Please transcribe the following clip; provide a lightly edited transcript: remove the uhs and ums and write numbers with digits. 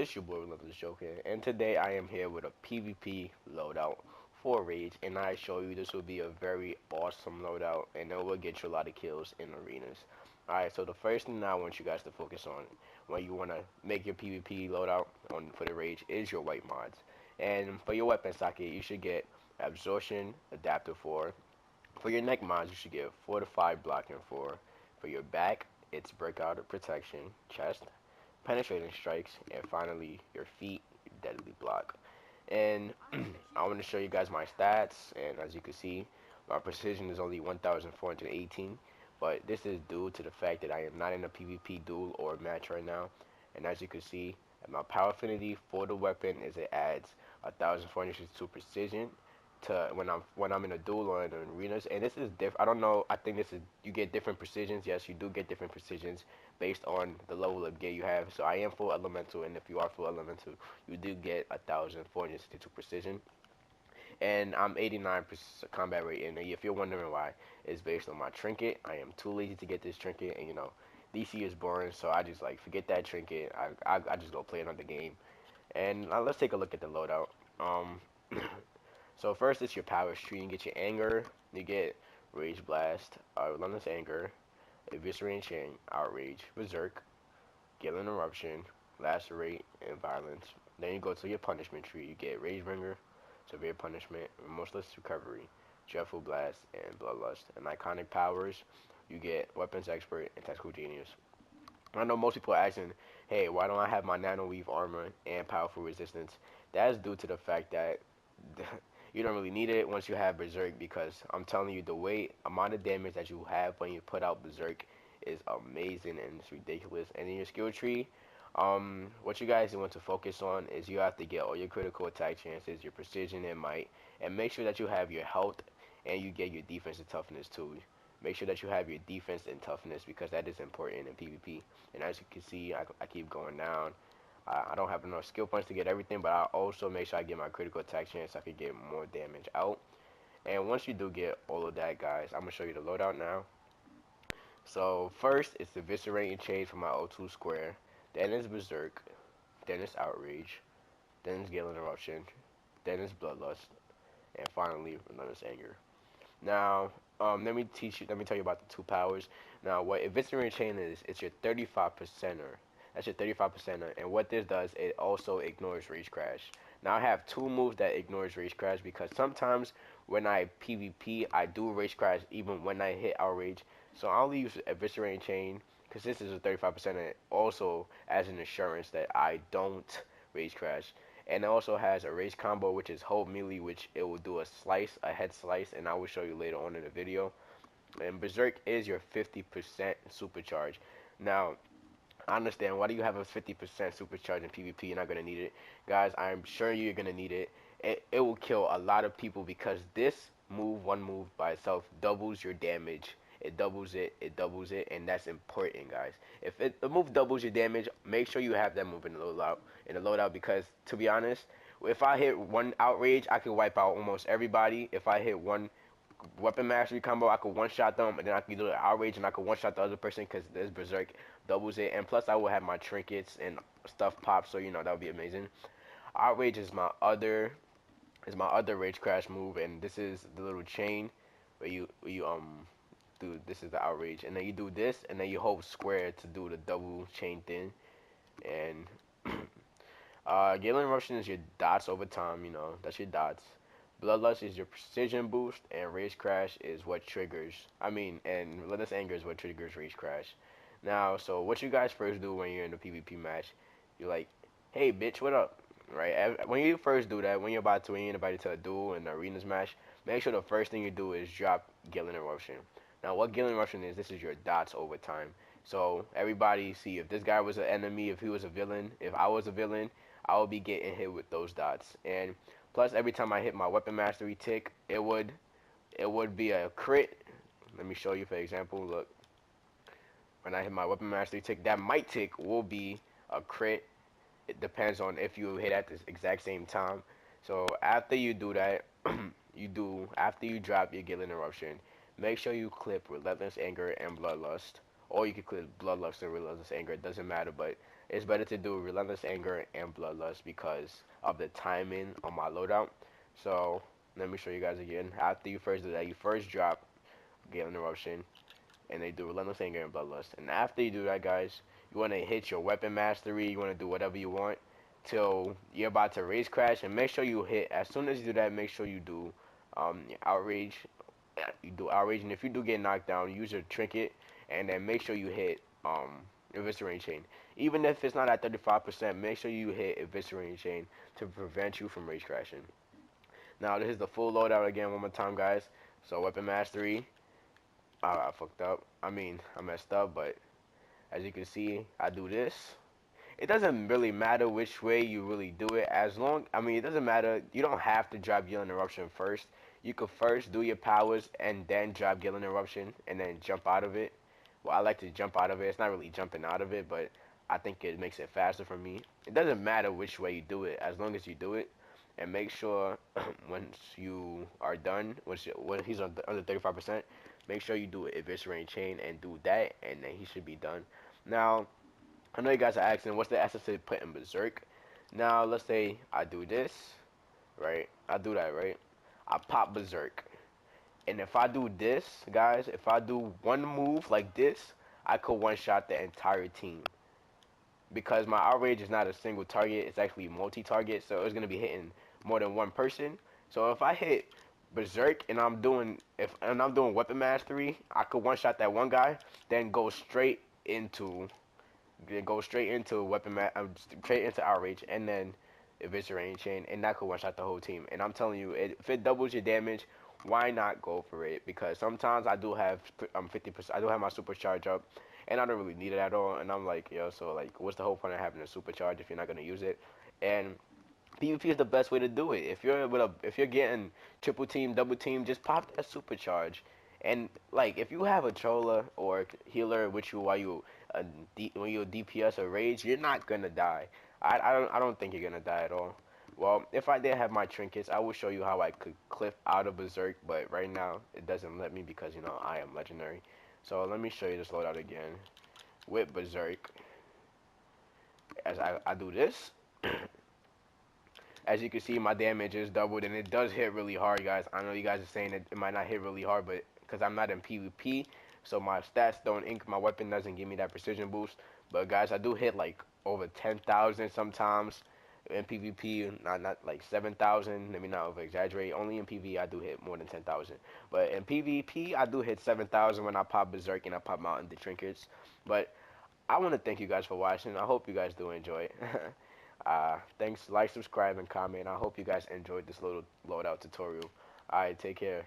it's your boy RelentlessJoker, and today I am here with a PvP loadout for Rage, and I show you this will be a very awesome loadout, and it will get you a lot of kills in arenas. Alright, so the first thing I want you guys to focus on when you want to make your PvP loadout for the Rage is your white mods. And for your weapon socket, you should get Absorption Adaptive 4. For your neck mods, you should get Fortified Blocking 4. For your back, it's Breakout Protection, Chest, Penetrating Strikes, and finally your feet, Deadly Block. And I want to show you guys my stats, and as you can see, my precision is only 1,418, but this is due to the fact that I am not in a PvP duel or match right now. And as you can see, my power affinity for the weapon is it adds 1,462 precision to when I'm in a duel or in arenas. And this is different. I don't know, I think this is, you get different precisions. Yes, you do get different precisions based on the level of gear you have. So I am full elemental, and if you are full elemental, you do get 1,462 precision, and I'm 89% combat rate. And if you're wondering why, it's based on my trinket. I am too lazy to get this trinket, and DC is boring, so I just like forget that trinket. I just go play another game. And let's take a look at the loadout. So first it's your power tree. You get your anger, you get Rage Blast, Relentless Anger, Eviscerate Chain, Outrage, Berserk, Galen Eruption, Lacerate, and Violence. Then you go to your punishment tree. You get Rage Bringer, Severe Punishment, Remorseless Recovery, Dreadful Blast, and Bloodlust. And iconic powers, you get Weapons Expert and Tactical Genius. I know most people are asking, hey, why don't I have my Nano Weave armor and Powerful Resistance? That is due to the fact that you don't really need it once you have Berserk, because I'm telling you, the amount of damage that you have when you put out Berserk is amazing, and it's ridiculous. And in your skill tree, what you guys want to focus on is you have to get all your critical attack chances, your precision and might, and make sure that you have your health and you get your defense and toughness too. Make sure that you have your defense and toughness, because that is important in PvP. And as you can see, I keep going down. I don't have enough skill points to get everything, but I also make sure I get my critical attack chance so I can get more damage out. And once you do get all of that, guys, I'm going to show you the loadout now. So first, it's the Eviscerating Chain for my O2 square. Then it's Berserk. Then it's Outrage. Then it's Galen Eruption. Then it's Bloodlust. And finally, Relentless Anger. Now, let me tell you about the two powers. Now, what Eviscerating Chain is, it's your 35%er. That's your 35%er. And what this does, it also ignores Rage Crash. Now, I have two moves that ignores Rage Crash, because sometimes when I PvP, I do Rage Crash even when I hit Outrage. So I'll only use Eviscerating Chain, because this is a 35%er, also as an assurance that I don't Rage Crash. And it also has a Rage combo, which is Hold Melee, which it will do a head slice, and I will show you later on in the video. And Berserk is your 50% supercharge. Now, I understand, why do you have a 50% supercharge in PvP? You're not going to need it. Guys, I'm sure you're going to need it. It will kill a lot of people, because this one move by itself doubles your damage. It doubles it, and that's important, guys. If the move doubles your damage, make sure you have that move in the loadout, because to be honest, if I hit one Outrage, I can wipe out almost everybody. If I hit one Weapon Mastery combo, I could one-shot them, and then I can do the Outrage, and I could one-shot the other person, because this Berserk doubles it. And plus, I will have my trinkets and stuff pop, so that would be amazing. Outrage is my other Rage Crash move, and this is the little chain where you this is the Outrage, and then you do this, and then you hold square to do the double chain thing. And Galen Eruption is your dots over time, that's your dots. Bloodlust is your precision boost, and Rage Crash is what triggers, and Relentless Anger is what triggers Rage Crash. Now, so what you guys first do when you're in a PvP match, you're like, hey bitch, what up? Right? When you first do that, when you're invited to a duel in the arenas match, make sure the first thing you do is drop Galen Eruption. Now, what Galen Eruption is, this is your dots over time. So everybody see, if this guy was an enemy, if he was a villain, if I was a villain, I would be getting hit with those dots. And plus, every time I hit my Weapon Mastery tick, it would be a crit. Let me show you, for example. Look, when I hit my Weapon Mastery tick, that might tick will be a crit. It depends on if you hit at the exact same time. So after you do that, after you drop your Galen Eruption, make sure you clip Relentless Anger and Bloodlust. Or you can clip Bloodlust and Relentless Anger. It doesn't matter, but it's better to do Relentless Anger and Bloodlust because of the timing on my loadout. So let me show you guys again. After you first do that, you first drop Gale Interruption, and they do Relentless Anger and Bloodlust. And after you do that, guys, you want to hit your weapon mastery. You want to do whatever you want till you're about to race crash, and make sure you hit. As soon as you do that, make sure you do outrage. You do outrage, and if you do get knocked down, use your trinket, and then make sure you hit eviscerating chain. Even if it's not at 35%, make sure you hit eviscerating chain to prevent you from race crashing. Now this is the full loadout again one more time, guys. So weapon mastery. I fucked up. I messed up, but as you can see, I do this. It doesn't really matter which way you really do it, as long, it doesn't matter. You don't have to drop Gale Interruption first. You could first do your powers and then drop Gale Interruption and then jump out of it. Well, I like to jump out of it. It's not really jumping out of it, but I think it makes it faster for me. It doesn't matter which way you do it, as long as you do it. And make sure once you are done, when he's under 35%, make sure you do an eviscerating chain and do that, and then he should be done. Now, I know you guys are asking, what's the essence to put in Berserk? Now, let's say I do this, right? I do that, right? I pop Berserk. And if I do this, guys, if I do one move like this, I could one-shot the entire team. Because my outrage is not a single target, it's actually multi-target, so it's going to be hitting more than one person. So if I hit Berserk and I'm doing weapon mastery, I could one-shot that one guy, then go straight into straight into outrage, and then eviscerating chain, and that could one shot the whole team. And I'm telling you, if it doubles your damage, why not go for it? Because sometimes I do have 50%. I do have my supercharge up, and I don't really need it at all. And I'm like, yo, so like, what's the whole point of having a supercharge if you're not gonna use it? And PvP is the best way to do it. If you're getting triple team, double team, just pop that supercharge. And like, if you have a troller or healer with you while when you're DPS or rage, you're not gonna die. I don't think you're gonna die at all. Well, if I did have my trinkets, I will show you how I could clip out of Berserk, but right now it doesn't let me because I am legendary. So let me show you this loadout again with Berserk. As I do this. As you can see, my damage is doubled, and it does hit really hard, guys. I know you guys are saying that it might not hit really hard, but because I'm not in PvP, so my stats don't my weapon doesn't give me that precision boost. But guys, I do hit like over 10,000 sometimes in PvP, not like 7,000. Let me not over exaggerate. Only in PvP I do hit more than 10,000. But in PvP I do hit 7,000 when I pop Berserk and I pop Mountain the trinkets. But I want to thank you guys for watching. I hope you guys do enjoy it. Thanks, like, subscribe, and comment. I hope you guys enjoyed this little loadout tutorial. Alright, take care.